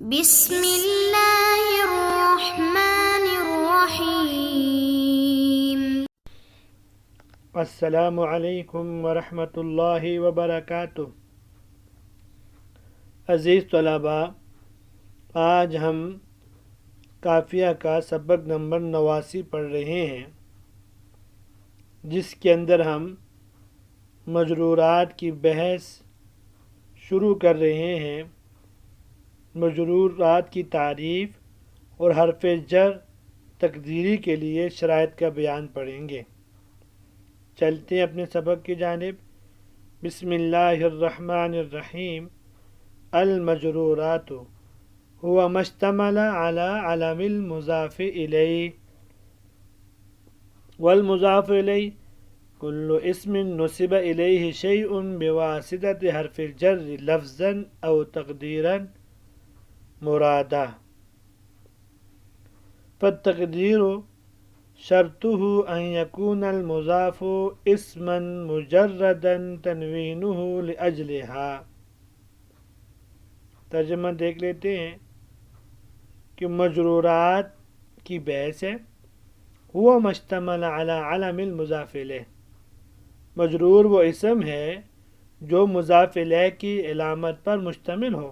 بسم اللہ الرحمن الرحیم۔ السلام علیکم ورحمۃ اللہ وبرکاتہ۔ عزیز طلباء، آج ہم قافیہ کا سبق نمبر 89 پڑھ رہے ہیں، جس کے اندر ہم مجرورات کی بحث شروع کر رہے ہیں۔ مجرورات کی تعریف اور حرف جر تقدیری کے لیے شرائط کا بیان پڑھیں گے۔ چلتے ہیں اپنے سبق کی جانب۔ بسم اللہ الرحمن الرحیم۔ المجرورات هو ما اشتمل على علم المضاف الیہ، والمضاف الیہ كل اسم نسب الیہ شیء بواسطة حرف الجر لفظا او تقدیرا مرادا، فالتقدیر شرطه ان يكون المضاف اسما مجردا تنوینه لأجلها۔ ترجمہ دیکھ لیتے ہیں کہ مجرورات کی بحث ہے۔ هو ما اشتمل على علم المضاف الیہ، مجرور وہ اسم ہے جو مضاف الیہ کی علامت پر مشتمل ہو۔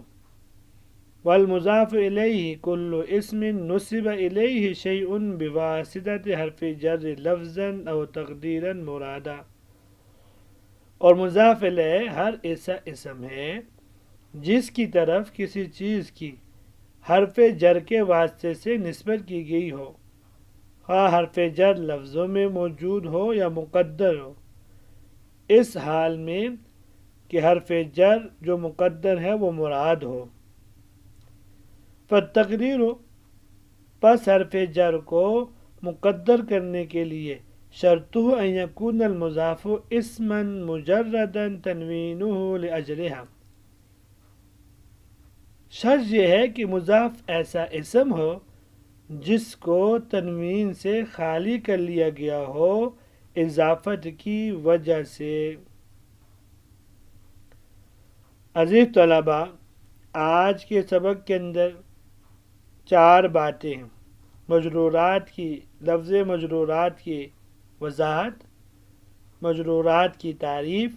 والمضاف الیہ کل اسم نسب الیہ شیء بواسطة حرف جر لفظا او تقدیرا مرادا، اور مضاف الیہ ہر ایسا اسم ہے جس کی طرف کسی چیز کی حرف جر کے واسطے سے نسبت کی گئی ہو، خواہ حرف جر لفظوں میں موجود ہو یا مقدر ہو، اس حال میں کہ حرف جر جو مقدر ہے وہ مراد ہو۔ فالتقدیر، پس حرف جر کو مقدر کرنے کے لیے شرطہ ان یکون المضاف اسما مجردا تنوینہ لأجلها، شرط یہ ہے کہ مضاف ایسا اسم ہو جس کو تنوین سے خالی کر لیا گیا ہو اضافت کی وجہ سے۔ عزیز طلباء، آج کے سبق کے اندر 4 باتیں ہیں۔ مجرورات کی لفظ مجرورات کی وضاحت، مجرورات کی تعریف،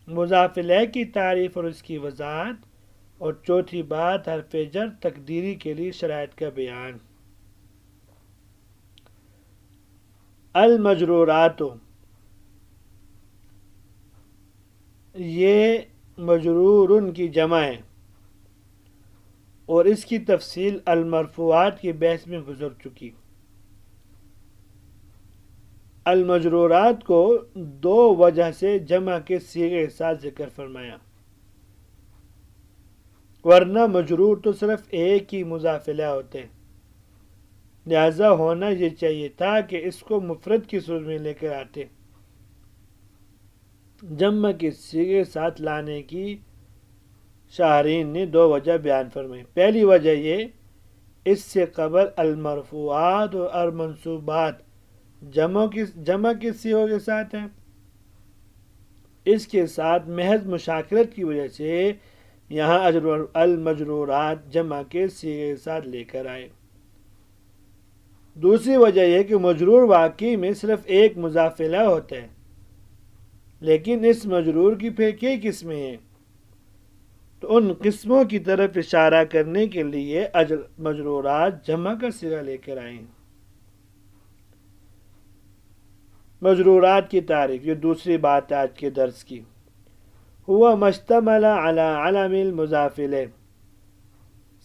مضاف الیہ کی تعریف اور اس کی وضاحت، اور چوتھی بات حرف جر تقدیری کے لیے شرائط کا بیان۔ المجرورات، یہ مجرور کی جمع ہے اور اس کی تفصیل المرفوعات کی بحث میں گزر چکی۔ المجرورات کو 2 وجہ سے جمع کے صیغے کے ساتھ ذکر فرمایا، ورنہ مجرور تو صرف ایک ہی مضاف الیہ ہوتے ہیں، لہذا ہونا یہ چاہیے تھا کہ اس کو مفرد کی صورت میں لے کر آتے۔ جمع کے صیغے ساتھ لانے کی شارحین نے 2 وجہ بیان فرمائی۔ پہلی وجہ یہ، اس سے قبل المرفوعات اور المنصوبات جمع کے صیغوں کے ساتھ ہیں، اس کے ساتھ محض مشاکلت کی وجہ سے یہاں المجرورات جمع کے صیغے کے ساتھ لے کر آئے۔ دوسری وجہ یہ کہ مجرور واقعی میں صرف ایک مضاف الیہ ہوتا ہے، لیکن اس مجرور کی پھر کئی قسمیں ہیں، تو ان قسموں کی طرف اشارہ کرنے کے لیے مجرورات جمع کا صیغہ لے کر آئے ہیں۔ مجرورات کی تعریف، یہ دوسری بات آج کے درس کی۔ ہوا ما اشتمل علی علم المضاف الیہ،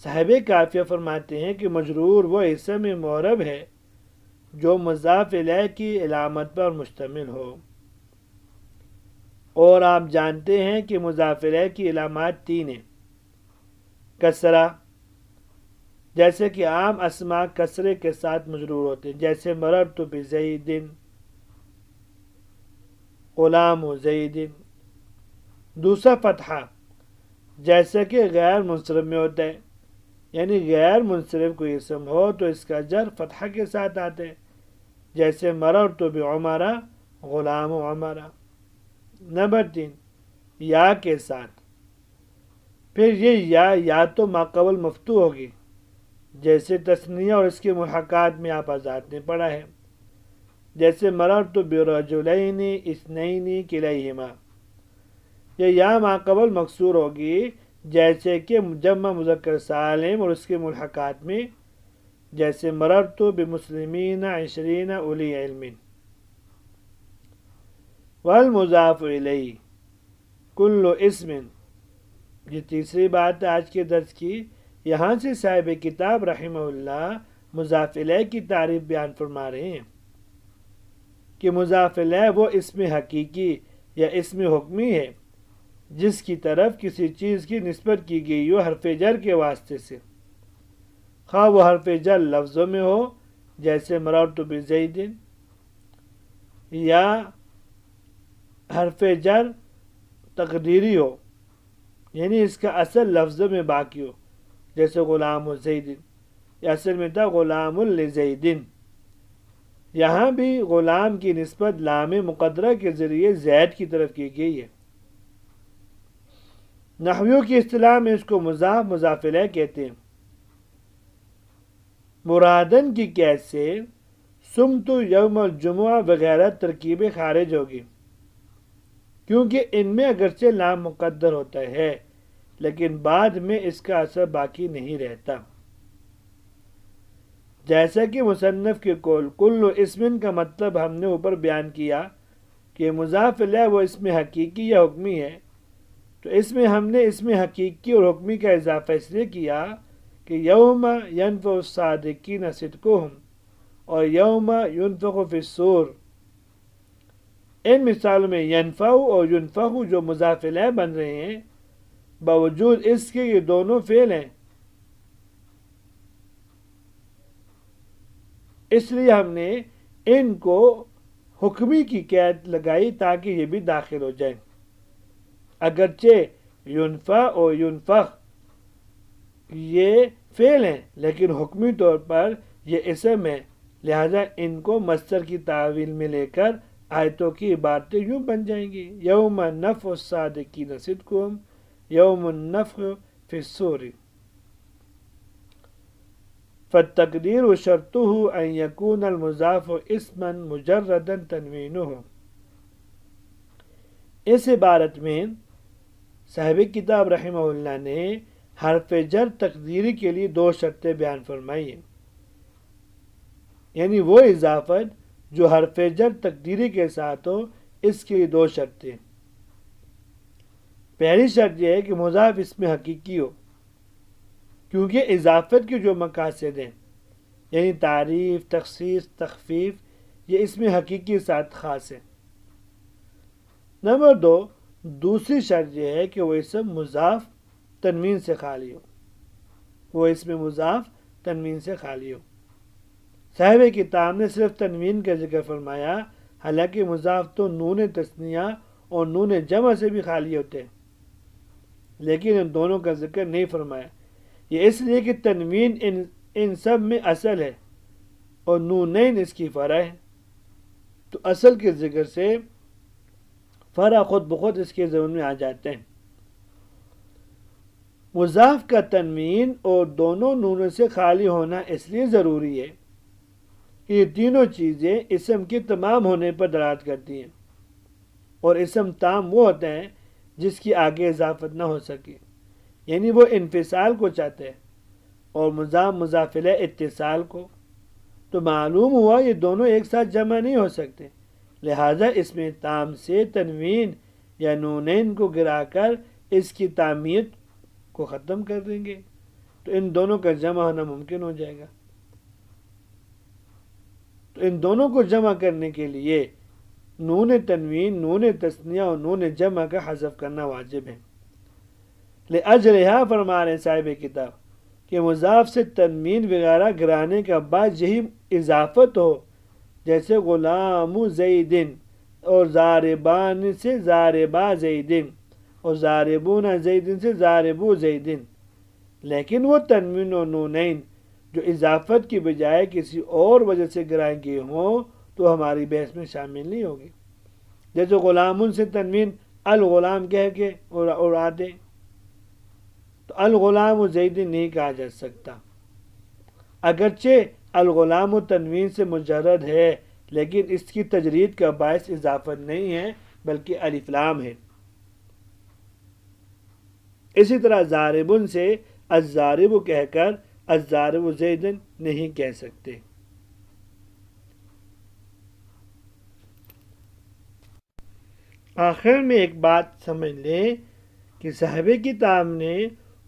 صاحب قافیہ فرماتے ہیں کہ مجرور وہ اسم معرب ہے جو مضاف الیہ کی علامت پر مشتمل ہو، اور آپ جانتے ہیں کہ مضاف الیہ کی علامات 3 ہیں۔ کسرہ، جیسے کہ عام اسماء کسرے کے ساتھ مجرور ہوتے ہیں، جیسے مررت بزید، غلام زید۔ دوسرا فتحہ، جیسا کہ غیر منصرف میں ہوتا ہے، یعنی غیر منصرف کوئی اسم ہو تو اس کا جر فتحہ کے ساتھ آتا ہے، جیسے مررت بعمر غلام عمر۔ نمبر 3، یا کے ساتھ، پھر یہ یا تو ماقبل مفتوح ہوگی، جیسے تثنیہ اور اس کے محقات میں آپ آزاد نے پڑھا ہے، جیسے مررت برجلین اثنین کلیہما، یا ماقبل مکسور ہوگی، جیسے کہ جمع مذکر سالم اور اس کے ملحقات میں، جیسے مررت بمسلمین 20 اولی علم۔ والمضاف الیہ کل اسم، یہ تیسری بات آج کے درس کی۔ یہاں سے صاحب کتاب رحمہ اللہ مضاف الیہ کی تعریف بیان فرما رہے ہیں کہ مضاف الیہ وہ اسم حقیقی یا اسم حکمی ہے جس کی طرف کسی چیز کی نسبت کی گئی ہو حرف جر کے واسطے سے، خواہ وہ حرف جر لفظوں میں ہو جیسے مررت بزید، یا حرف جر تقدیری ہو یعنی اس کا اصل لفظوں میں باقی ہو جیسے غلام زید، یا اصل میں تھا غلام لزیدن۔ یہاں بھی غلام کی نسبت لام مقدرہ کے ذریعے زید کی طرف کی گئی ہے۔ نحویوں کی اصطلاح میں اس کو مضاف الیہ کہتے ہیں۔ مرادن کی قید سے سمت یوم الجمعہ وغیرہ ترکیبیں خارج ہوگی، کیونکہ ان میں اگرچہ لام مقدر ہوتا ہے لیکن بعد میں اس کا اثر باقی نہیں رہتا، جیسا کہ مصنف کے قول کل اسم کا مطلب ہم نے اوپر بیان کیا کہ مضاف الیہ وہ اسم حقیقی یا حکمی ہے، تو اس میں ہم نے اسم حقیقی اور حکمی کا اضافہ اس لیے کیا کہ یوم ینفع الصادقین صدقہم اور یوم ینفخ فی الصور، ان مثالوں میں ینفع اور ینفخ جو مضاف الیہ بن رہے ہیں باوجود اس کے یہ دونوں فعل ہیں، اس لیے ہم نے ان کو حکمی کی قید لگائی تاکہ یہ بھی داخل ہو جائیں۔ اگرچہ ینفع اور ینفخ یہ فعل ہیں لیکن حکمی طور پر یہ اسم ہے، لہذا ان کو مصدر کی تعویل میں لے کر آیتوں کی عبارتیں یوں بن جائیں گی یوم نفخ الصادقین صدقہم یوم النفخ فی الصور۔ فالتقدیر شرطه ان یکون المضاف اسما مجردا تنوینہ۔ اس عبارت میں صاحب کتاب رحمہ اللہ نے حرف جر تقدیری کے لیے دو شرطیں بیان فرمائی ہیں، یعنی وہ اضافت جو حرف جر تقدیری کے ساتھ ہو، اس کے لیے دو شرطیں۔ پہلی شرط یہ ہے کہ مضاف اسم حقیقی ہو، کیونکہ اضافت کے جو مقاصد ہیں یعنی تعریف، تخصیص، تخفیف، یہ اسم حقیقی کے ساتھ خاص ہے۔ نمبر دو، دوسری شرط یہ ہے کہ وہ اسم مضاف تنوین سے خالی ہو، وہ اسم مضاف تنوین سے خالی ہو۔ صاحب کتاب نے صرف تنوین کا ذکر فرمایا، حالانکہ مضاف تو نون تثنیہ اور نون جمع سے بھی خالی ہوتے ہیں، لیکن ان دونوں کا ذکر نہیں فرمایا۔ یہ اس لیے کہ تنوین ان سب میں اصل ہے اور نونین اس کی فرع ہے، تو اصل کے ذکر سے فرع خود بخود اس کے ضمن میں آ جاتے ہیں۔ مضاف کا تنوین اور دونوں نونوں سے خالی ہونا اس لیے ضروری ہے کہ یہ تینوں چیزیں اسم کے تمام ہونے پر دلالت کرتی ہیں، اور اسم تام وہ ہوتا ہے جس کی آگے اضافت نہ ہو سکے، یعنی وہ انفصال کو چاہتے ہیں، اور مضاف الیہ اتصال کو۔ تو معلوم ہوا یہ دونوں ایک ساتھ جمع نہیں ہو سکتے، لہذا اس میں تام سے تنوین یا نونین کو گرا کر اس کی تامیت کو ختم کر دیں گے، تو ان دونوں کا جمع ہونا ممکن ہو جائے گا۔ تو ان دونوں کو جمع کرنے کے لیے نون تنوین، نون تثنیہ اور نون جمع کا حذف کرنا واجب ہے۔ لأجلہا فرما رہے صاحب کتاب کہ مضاف سے تنوین وغیرہ گرانے کا بعد یہی اضافت ہو، جیسے غلام زیدن اور زاربان سے زاربا زیدن اور زاربون زیدن سے زاربو زیدن، لیکن وہ تنوین و نونین جو اضافت کی بجائے کسی اور وجہ سے گرائے گئے ہوں تو ہماری بحث میں شامل نہیں ہوگی، جیسے غلامن سے تنوین الغلام کہہ کے اڑا دے، تو الغلام زید نہیں کہا جا سکتا، اگرچہ الغلام تنوین سے مجرد ہے لیکن اس کی تجرید کا باعث اضافت نہیں ہے بلکہ الف لام ہے۔ اسی طرح ضاربن سے الضارب کہہ کر الضارب زیدن نہیں کہہ سکتے۔ آخر میں ایک بات سمجھ لیں کہ صاحب کتاب نے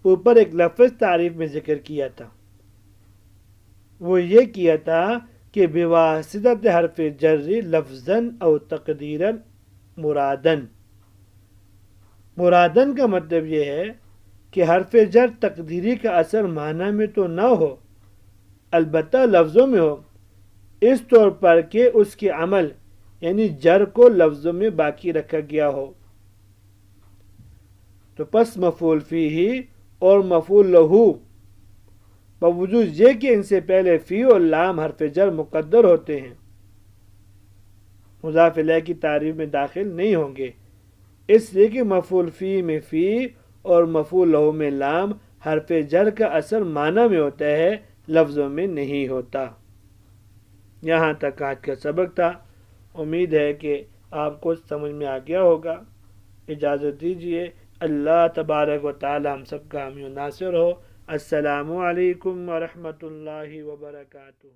اوپر ایک لفظ تعریف میں ذکر کیا تھا، وہ یہ کیا تھا کہ بواسطت حرف جر لفظاً او تقدیراً مرادن۔ مرادن کا مطلب یہ ہے کہ حرف جر تقدیری کا اثر معنی میں تو نہ ہو، البتہ لفظوں میں ہو، اس طور پر کہ اس کے عمل یعنی جر کو لفظوں میں باقی رکھا گیا ہو۔ تو پس مفعول فیہ اور مفعول لہو باوجود یہ کہ ان سے پہلے فی اور لام حرف جر مقدر ہوتے ہیں، مضاف الیہ کی تعریف میں داخل نہیں ہوں گے، اس لیے کہ مفعول فی میں فی اور مفعول لہو میں لام حرف جر کا اثر معنی میں ہوتا ہے، لفظوں میں نہیں ہوتا۔ یہاں تک آج کا سبق تھا، امید ہے کہ آپ کو سمجھ میں آ گیا ہوگا۔ اجازت دیجیے، اللہ تبارک و تعالی ہم سب کا حامی و ناصر ہو۔ السلام علیکم ورحمۃ اللہ وبرکاتہ۔